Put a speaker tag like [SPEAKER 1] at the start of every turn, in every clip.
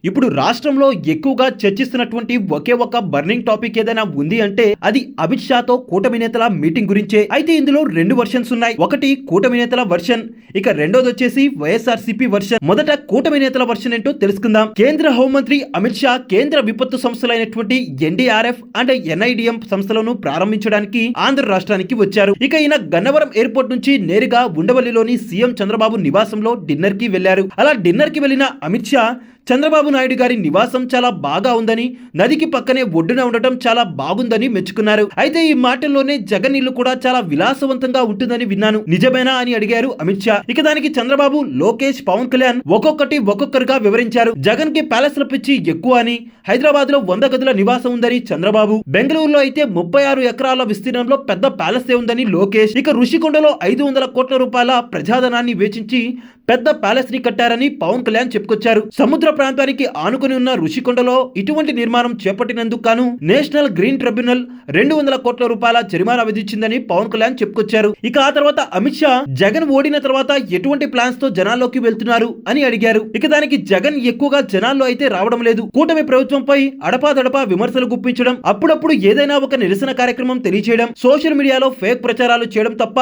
[SPEAKER 1] ఇప్పుడు రాష్ట్రంలో ఎక్కువగా చర్చిస్తున్నటువంటి ఒకే ఒక బర్నింగ్ టాపిక్ ఏదైనా ఉంది అంటే అది అమిత్ షాతో కూటమి నేతల మీటింగ్ గురించే. అయితే ఇందులో రెండు వర్షన్స్ ఉన్నాయి. ఒకటి కూటమి నేతల వర్షన్, ఇక రెండోది వచ్చేసి వైఎస్ఆర్సీపీ వర్షన్. మొదట కూటమి నేతల వర్షన్ ఏంటో తెలుసుకుందాం. కేంద్ర హోంమంత్రి అమిత్ షా కేంద్ర విపత్తు సంస్థలైనటువంటి ఎన్డీఆర్ఎఫ్ అండ్ ఎన్ఐడిఎం సంస్థలను ప్రారంభించడానికి ఆంధ్ర రాష్ట్రానికి వచ్చారు. ఇక ఈయన గన్నవరం ఎయిర్పోర్ట్ నుంచి నేరుగా ఉండవల్లిలోని సీఎం చంద్రబాబు నివాసంలో డిన్నర్ కి వెళ్లారు. అలా డిన్నర్ కి వెళ్లిన అమిత్ షా చంద్రబాబు నాయుడు గారి నివాసం చాలా బాగా ఉందని, నదికి పక్కనే ఒడ్డున ఉండటం చాలా బాగుందని మెచ్చుకున్నారు. అయితే ఈ మాటల్లోనే జగన్ ఇల్లు కూడా చాలా విలాసవంతంగా ఉంటుందని విన్నాను, నిజమేనా అని అడిగారు అమిత్ షా. ఇక దానికి చంద్రబాబు, లోకేష్, పవన్ కళ్యాణ్ ఒక్కొక్కరుగా వివరించారు. జగన్ కి ప్యాలెస్ల పిచ్చి ఎక్కువ అని, హైదరాబాద్ లో 100 గదుల నివాసం ఉందని చంద్రబాబు, బెంగళూరులో అయితే 36 ఎకరాల విస్తీర్ణంలో పెద్ద ప్యాలెస్ ఉందని లోకేష్, ఇక ఋషికొండలో 500 కోట్ల రూపాయల ప్రజాధనాన్ని వేచించి పెద్ద ప్యాలెస్ ని కట్టారని పవన్ కళ్యాణ్ చెప్పుకొచ్చారు. సముద్ర ప్రాంతానికి ఆనుకుని ఉన్న ఋషికొండలో ఇటువంటి నిర్మాణం చేపట్టినందుకు గాను నేషనల్ గ్రీన్ ట్రిబ్యునల్ 200 కోట్ల రూపాయల జరిమానా విధించిందని పవన్ కళ్యాణ్ చెప్పుకొచ్చారు. ఇక ఆ తర్వాత అమిత్ షా జగన్ ఓడిన తర్వాత ఎటువంటి ప్లాన్స్ తో జనాల్లోకి వెళ్తున్నారు అని అడిగారు. ఇక దానికి జగన్ ఎక్కువగా జనాల్లో అయితే రావడం లేదు, కూటమి ప్రభుత్వంపై అడపాదడపా విమర్శలు గుప్పించడం, అప్పుడప్పుడు ఏదైనా ఒక నిరసన కార్యక్రమం తెలియచేయడం, సోషల్ మీడియాలో ఫేక్ ప్రచారాలు చేయడం తప్ప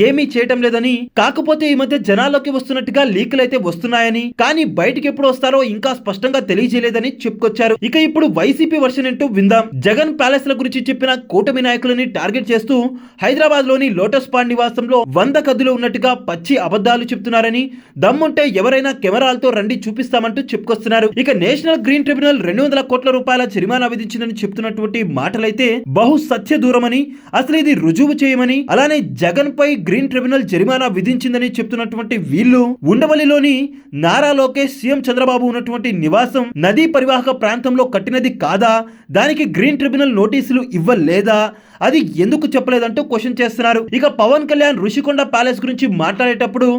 [SPEAKER 1] ఏమీ చేయటం లేదని, కాకపోతే ఈ మధ్య జనాల్లోకి వస్తున్నట్టుగా లీకులు అయితే వస్తున్నాయని, కానీ బయటికి ఎప్పుడు వస్తారో ఇంకా స్పష్టంగా తెలియజేయలేదని చెప్పుకొచ్చారు. ఇక ఇప్పుడు వైసీపీ వర్షన్ ఏంటో విందాం. జగన్ ప్యాలెస్ ల గురించి చెప్పిన కూటమి నాయకులని టార్గెట్ చేస్తూ హైదరాబాద్ లోని లోటస్ పాండ్ నివాసంలో 100 గదులు ఉన్నట్టుగా పచ్చి అబద్ధాలు చెప్తున్నారని, దమ్ముంటే ఎవరైనా కెమెరాలతో రండి చూపిస్తామంటూ చెప్పుకొస్తున్నారు. ఇక నేషనల్ గ్రీన్ ట్రిబ్యునల్ 200 కోట్ల రూపాయల జరిమానా విధించిందని చెప్తున్నటువంటి మాటలైతే బహు సత్య దూరమని, అసలు ఇది రుజువు చేయమని, అలానే జగన్ పై గ్రీన్ ట్రిబ్యునల్ జరిమానా విధించిందని చెప్తున్నటువంటి వీళ్ళు ఉండవల్లిలోని నారా లోకేష్, సీఎం చంద్రబాబు ఉన్నటువంటి నివాసం నదీ పరివాహక ప్రాంతంలో కట్టినది కాదా, దానికి గ్రీన్ ట్రిబ్యునల్ నోటీసులు ఇవ్వలేదా, అది ఎందుకు చెప్పలేదంటూ క్వశ్చన్ చేస్తున్నారు. ఇక పవన్ కళ్యాణ్ ఋషికొండ ప్యాలెస్ గురించి మాట్లాడేటప్పుడు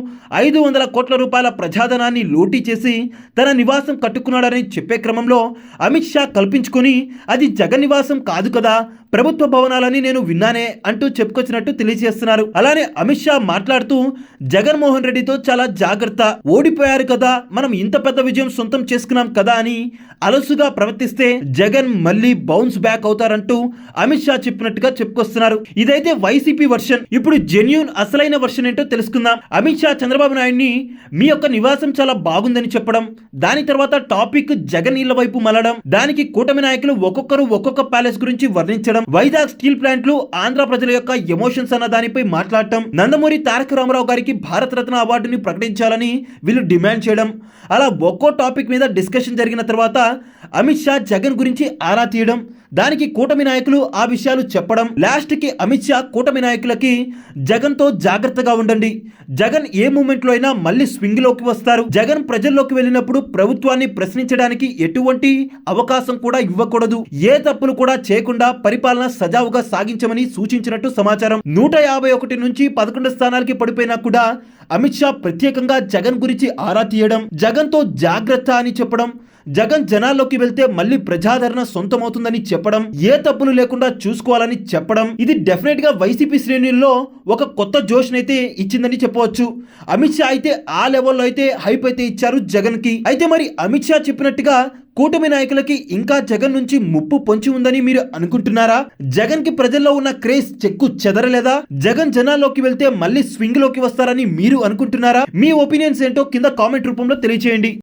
[SPEAKER 1] 500 కోట్ల రూపాయల ప్రజాధనాన్ని లూటీ చేసి తన నివాసం కట్టుకున్నాడని చెప్పే క్రమంలో అమిత్ షా కల్పించుకొని అది జగన్ నివాసం కాదు కదా, ప్రభుత్వ భవనాలని నేను విన్నానే అంటూ చెప్పుకొచ్చినట్టు తెలియజేస్తున్నారు. అలానే అమిత్ షా మాట్లాడుతూ జగన్మోహన్ రెడ్డితో చాలా జాగ్రత్త, ఓడిపోయారు కదా, మనం ఇంత పెద్ద విజయం సొంతం చేసుకున్నాం కదా అని అలసుగా ప్రవర్తిస్తే జగన్ మళ్ళీ బౌన్స్ బ్యాక్ అవుతారంటూ అమిత్ షా చెప్పినట్టుగా చెప్పుకొస్తున్నారు. ఇదైతే వైసీపీ వర్షన్. ఇప్పుడు జెన్యూన్ అసలైన వర్షన్ ఏంటో తెలుసుకుందాం. అమిత్ షా చంద్రబాబు నాయుడిని మీ యొక్క నివాసం చాలా బాగుందని చెప్పడం, దాని తర్వాత టాపిక్ జగన్ ఇళ్ల వైపు మళ్ళడం, దానికి కూటమి నాయకులు ఒక్కొక్కరు ఒక్కొక్క ప్యాలెస్ గురించి వర్ణించడం, వైజాగ్ స్టీల్ ప్లాంట్లు ఆంధ్ర ప్రజల యొక్క ఎమోషన్స్ అన్న దానిపై మాట్లాడటం, నందమూరి తారక రామారావు గారికి భారత రత్న అవార్డుని ప్రకటించాలని వీళ్ళు డిమాండ్ చేయడం, అలా ఒక్కో టాపిక్ మీద డిస్కషన్ జరిగిన తర్వాత అమిత్ షా జగన్ గురించి ఆరా తీయడం, దానికి కూటమి నాయకులు ఆ విషయాలు చెప్పడం, లాస్ట్ కి అమిత్ షా కూటమి నాయకులకి జగన్ తో జాగ్రత్తగా ఉండండి, జగన్ ఏ మూమెంట్ లో అయినా మళ్ళీ స్వింగ్ లోకి వస్తారు, జగన్ ప్రజల్లోకి వెళ్ళినప్పుడు ప్రభుత్వాన్ని ప్రశ్నించడానికి ఎటువంటి అవకాశం కూడా ఇవ్వకూడదు, ఏ తప్పులు కూడా చేయకుండా పరిపాలన సజావుగా సాగించమని సూచించినట్టు సమాచారం. 151 నుంచి 11 స్థానాలకి పడిపోయినా కూడా అమిత్ షా ప్రత్యేకంగా జగన్ గురించి ఆరా తీయడం, జగన్ తో జాగ్రత్త అని చెప్పడం, జగన్ జనాల్లోకి వెళ్తే మళ్ళీ ప్రజాదరణ సొంతమవుతుందని చెప్పడం, ఏ తప్పులు లేకుండా చూసుకోవాలని చెప్పడం, ఇది డెఫినెట్ గా వైసీపీ శ్రేణుల్లో ఒక కొత్త జోష్ అయితే ఇచ్చిందని చెప్పవచ్చు. అమిత్ షా అయితే ఆ లెవెల్లో అయితే హైప్ అయితే ఇచ్చారు జగన్ కి. అయితే మరి అమిత్ షా చెప్పినట్టుగా కూటమి నాయకులకి ఇంకా జగన్ నుంచి ముప్పు పొంచి ఉందని మీరు అనుకుంటున్నారా? జగన్ కి ప్రజల్లో ఉన్న క్రేజ్ చెక్కు చెదరలేదా? జగన్ జనాల్లోకి వెళ్తే మళ్ళీ స్వింగ్ లోకి వస్తారని మీరు అనుకుంటున్నారా? మీ ఒపీనియన్స్ ఏంటో కింద కామెంట్ రూపంలో తెలియజేయండి.